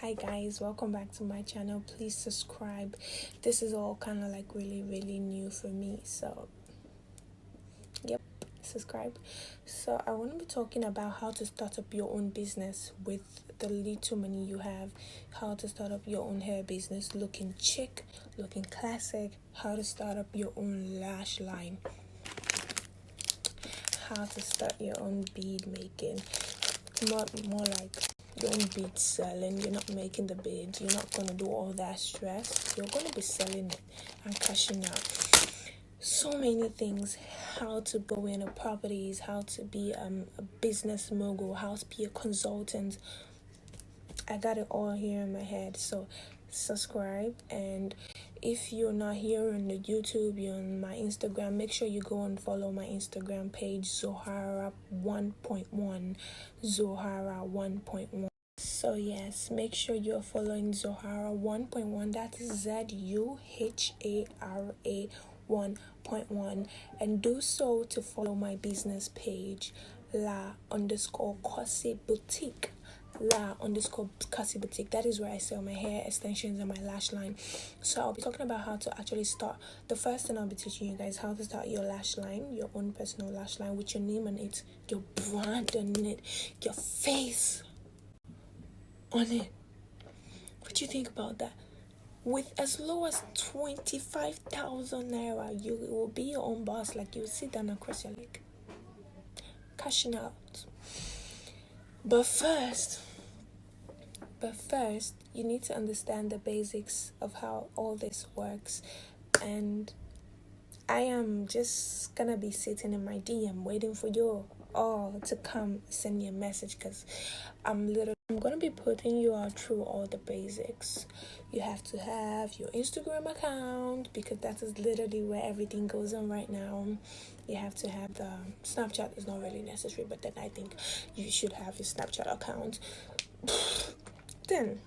Hi guys, welcome back to my channel. Please subscribe. This is all kind of like really new for me, so yep, subscribe. So I want to be talking about how to start up your own business with the little money you have, how to start up your own hair business looking chic, looking classic, how to start up your own lash line, how to start your own bead making. More like your own bead selling. You're not making the beads, you're not going to do all that stress, you're going to be selling it and cashing out. So many things, how to go into properties, how to be a business mogul, how to be a consultant. I got it all here in my head. So subscribe, and if you're not here on the YouTube, you're on my Instagram, make sure you go and follow my Instagram page, Zohara 1.1, Zohara 1.1. So yes, make sure you're following Zohara 1.1, that is ZUHARA 1.1, and do so to follow my business page, La_Kosi Boutique. La_Kosi Boutique. That is where I sell my hair extensions and my lash line. So I'll be talking about how to actually start. The first thing I'll be teaching you guys how to start your lash line, your own personal lash line, with your name on it, your brand on it, your face on it. What do you think about that? With as low as 25,000 naira, you will be your own boss. Like, you sit down and cross your leg, cashing out. But first, you need to understand the basics of how all this works. And I am just gonna be sitting in my DM waiting for you all to come send me a message, because I'm gonna be putting you all through all the basics. You have to have your Instagram account, because that is literally where everything goes on right now. You have to have the Snapchat, is not really necessary, but then I think you should have your Snapchat account. Then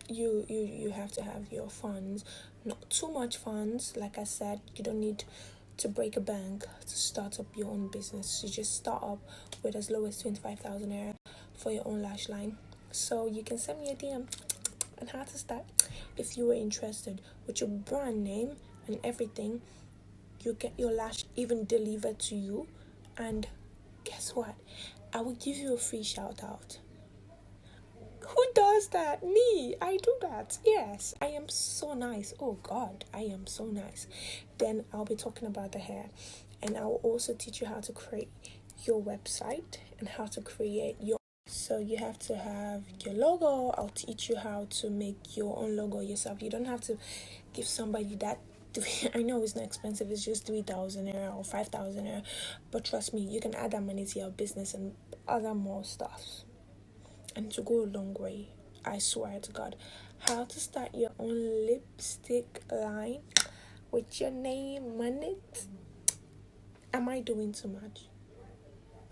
you have to have your funds, not too much funds. Like I said, you don't need to break a bank to start up your own business. You just start up with as low as 25,000 naira for your own lash line. So you can send me a DM on how to start. If you were interested, with your brand name and everything, you get your lash even delivered to you, and guess what, I will give you a free shout out. Who does that? Me. I do that. Yes, I am so nice. Oh God, I am so nice. Then I'll be talking about the hair, and I'll also teach you how to create your website and how to create your. So you have to have your logo. I'll teach you how to make your own logo yourself. You don't have to give somebody that. I know it's not expensive, it's just 3,000 naira or 5,000 naira, but trust me, you can add that money to your business and other more stuff, and to go a long way. I swear to God. How to start your own lipstick line with your name on it. Am I doing too much?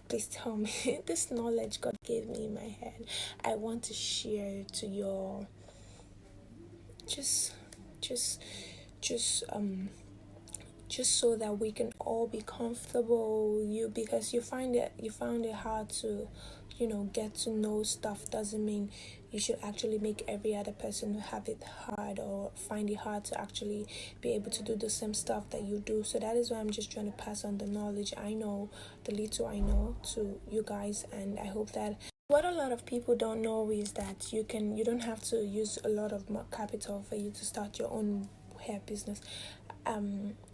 Please tell me. This knowledge God gave me in my head, I want to share to your just so that we can all be comfortable. Because you found it hard to get to know stuff, doesn't mean you should actually make every other person have it hard or find it hard to actually be able to do the same stuff that you do. So that is why I'm just trying to pass on the knowledge I know, the little I know, to you guys. And I hope that what a lot of people don't know is that you don't have to use a lot of capital for you to start your own hair business,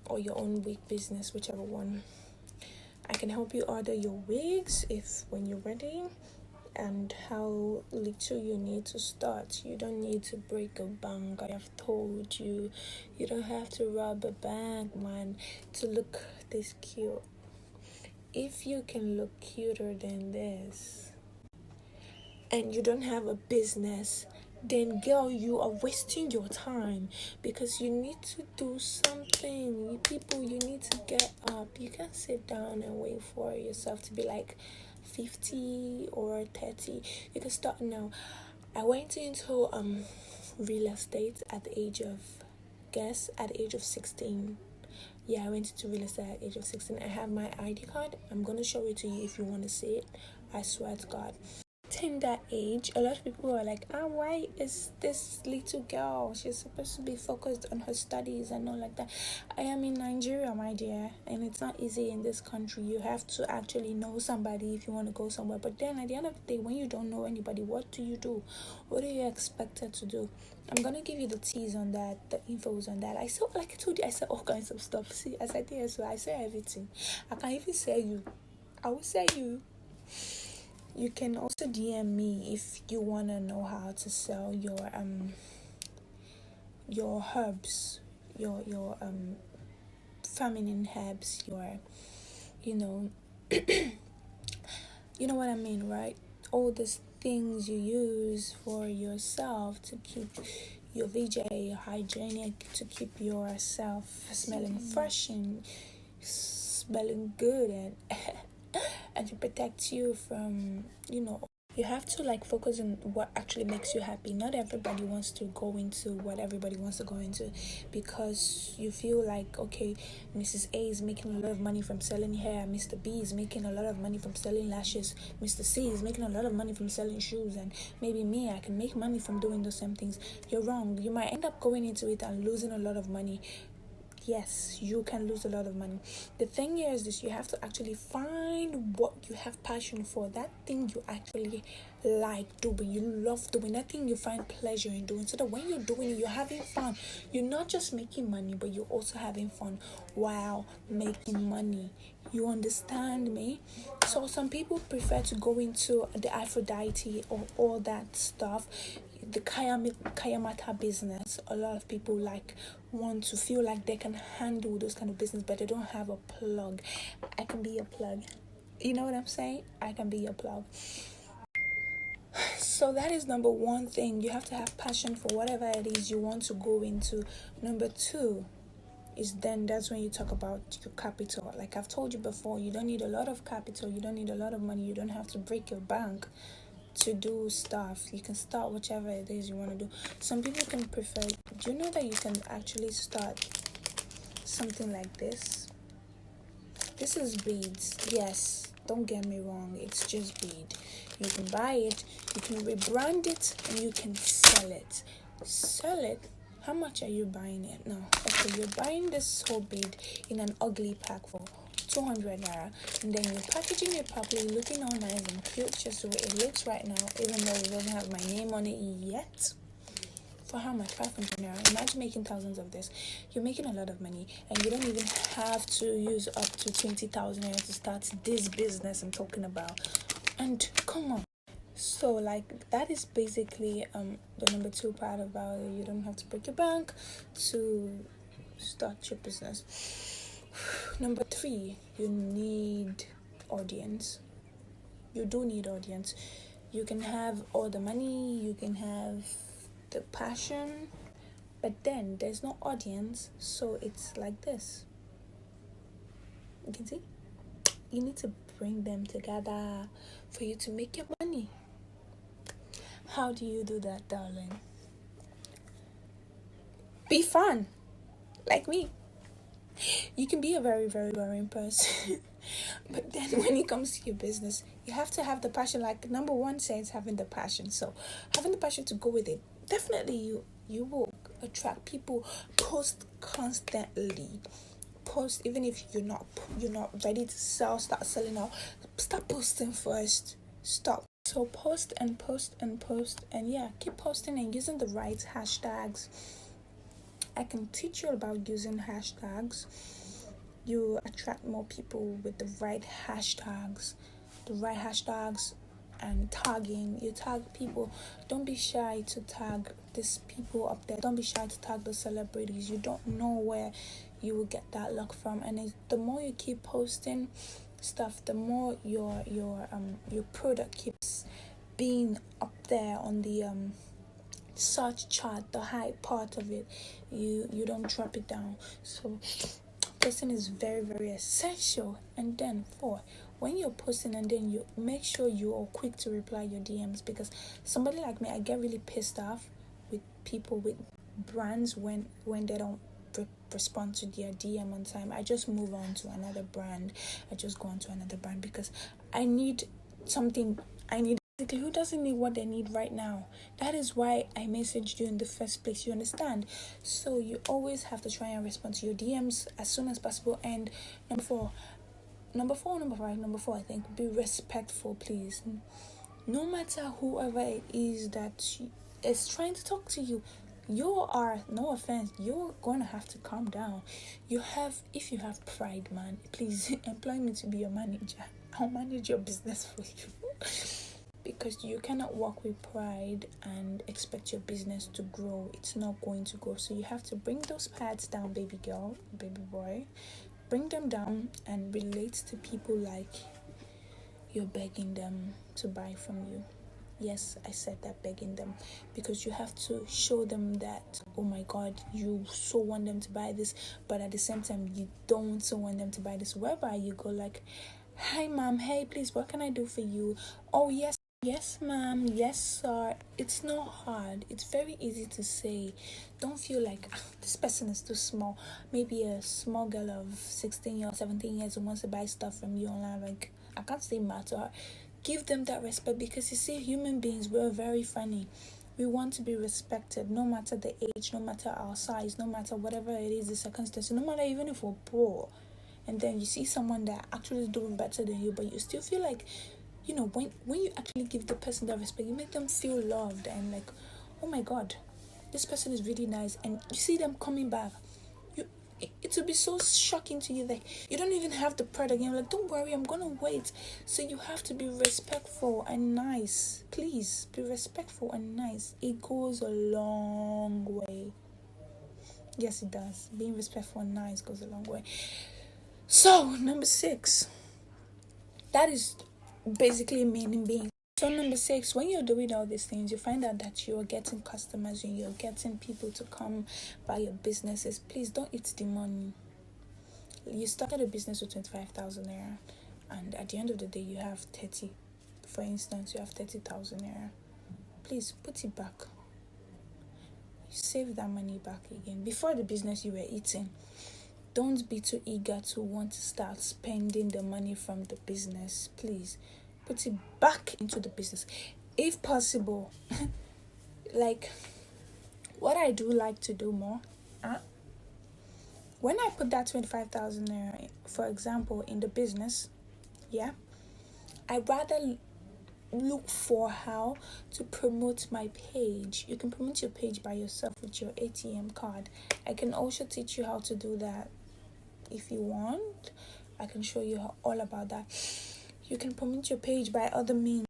or your own wig business, whichever one. I can help you order your wigs when you're ready, and how little you need to start. You don't need to break a bank. I have told you, you don't have to rob a bank, man, to look this cute. If you can look cuter than this and you don't have a business, then girl, you are wasting your time, because you need to do something. People, you need to get up. You can't sit down and wait for yourself to be like 50 or 30. You can start now. I went into real estate at the age of 16. Yeah, I went into real estate at the age of 16. I have my ID card. I'm gonna show it to you if you want to see it. I swear to God. tender age, a lot of people are like, why is this little girl, she's supposed to be focused on her studies and all like that. I am in Nigeria, my dear, and it's not easy in this country. You have to actually know somebody if you want to go somewhere. But then at the end of the day, when you don't know anybody, what do you do? What are you expected to do? I'm gonna give you the teas on that, the infos on that. I saw, like I told you, I said all kinds of stuff. See, as I did, so I say everything. I can even say you. I will say you. You can also DM me if you wanna know how to sell your herbs, your feminine herbs, your, you know, you know what I mean, right? All these things you use for yourself to keep your VJ hygienic, to keep yourself smelling fresh and smelling good, and and to protect you from, you have to like focus on what actually makes you happy. Not everybody wants to go into what everybody wants to go into, because you feel like, okay, Mrs. A is making a lot of money from selling hair, Mr. B is making a lot of money from selling lashes, Mr. C is making a lot of money from selling shoes, and maybe me, I can make money from doing those same things. You're wrong. You might end up going into it and losing a lot of money. Yes, you can lose a lot of money. The thing here is this: you have to actually find what you have passion for, that thing you actually like doing, you love doing, that thing you find pleasure in doing, so that when you're doing it, you're having fun. You're not just making money, but you're also having fun while making money. You understand me? So some people prefer to go into the Aphrodite or all that stuff, the Kayamata business. A lot of people like want to feel like they can handle those kind of business, but they don't have a plug. I can be a plug. You know what I'm saying? I can be a plug. So that is number one thing. You have to have passion for whatever it is you want to go into. Number two is then that's when you talk about your capital. Like I've told you before, you don't need a lot of capital, you don't need a lot of money, you don't have to break your bank to do stuff. You can start whichever it is you want to do. Some people can prefer, do you know that you can actually start something like this? This is beads. Yes, don't get me wrong, it's just bead. You can buy it, you can rebrand it, and you can sell it. How much are you buying it now? Okay, you're buying this whole bead in an ugly pack for 200 naira, and then you're packaging it properly, looking all nice and cute, just the way it looks right now, even though it doesn't have my name on it yet. For how much? 500 naira. Imagine making thousands of this. You're making a lot of money, and you don't even have to use up to 20,000 naira to start this business I'm talking about. And come on. So like that is basically the number two part about it. You don't have to break your bank to start your business. Number three, you need audience. You do need audience. You can have all the money, you can have the passion, but then there's no audience, so it's like this. You can see? You need to bring them together for you to make your money. How do you do that, darling? Be fun, like me. You can be a very, very boring person. But then when it comes to your business, you have to have the passion. Like number one says, having the passion. So having the passion to go with it, definitely you will attract people. Post constantly. Post even if you're not ready to sell, start selling out. Start posting first. Stop. So post and post and post, and yeah, keep posting and using the right hashtags. I can teach you about using hashtags. You attract more people with the right hashtags. And tagging. You tag people. Don't be shy to tag these people up there. Don't be shy to tag the celebrities. You don't know where you will get that luck from. And the more you keep posting stuff, the more your product keeps being up there on the search chart, the high part of it. You don't drop it down. So posting is very, very essential. And then 4, when you're posting, and then you make sure you are quick to reply your DMs, because somebody like me, I get really pissed off with people, with brands, when they don't respond to their DM on time. I just move on to another brand. I just go on to another brand because I need Who doesn't need what they need right now? That is why I messaged you in the first place, you understand? So you always have to try and respond to your DMs as soon as possible. And number four, I think, be respectful, please. No matter whoever it is that is trying to talk to you, you are, no offense, you're gonna have to calm down. If you have pride, man, please employ me to be your manager. I'll manage your business for you. Because you cannot work with pride and expect your business to grow. It's not going to grow. So you have to bring those pads down, baby girl, baby boy. Bring them down and relate to people like you're begging them to buy from you. Yes, I said that, begging them, because you have to show them that, oh my god, you so want them to buy this, but at the same time you don't so want them to buy this. Wherever you go, like, hi ma'am, hey please, what can I do for you? Oh yes ma'am, yes sir. It's not hard, it's very easy to say. Don't feel like this person is too small. Maybe a small girl of 16 or 17 years who wants to buy stuff from you online, like, I can't say matter. Give them that respect, because you see, human beings, we're very funny. We want to be respected, no matter the age, no matter our size, no matter whatever it is, the circumstance, no matter even if we're poor. And then you see someone that actually is doing better than you, but you still feel like, when you actually give the person that respect, you make them feel loved and like, oh my god, this person is really nice. And you see them coming back, it will be so shocking to you that you don't even have the pride again. Like, don't worry, I'm gonna wait. So you have to be respectful and nice. Please be respectful and nice. It goes a long way. Yes, it does. Being respectful and nice goes a long way. So number 6, that is basically meaning being. So number 6, when you're doing all these things, you find out that you're getting customers and you're getting people to come buy your businesses. Please don't eat the money. You started a business with 25,000 naira, and at the end of the day you have 30. For instance, you have 30,000 naira. Please put it back. Save that money back again. Before the business you were eating, don't be too eager to want to start spending the money from the business. Please put it back into the business if possible. Like, what I do like to do more, when I put that 25,000 naira, for example, in the business, yeah, I rather look for how to promote my page. You can promote your page by yourself with your ATM card. I can also teach you how to do that if you want. I can show you all about that. You can promote your page by other means.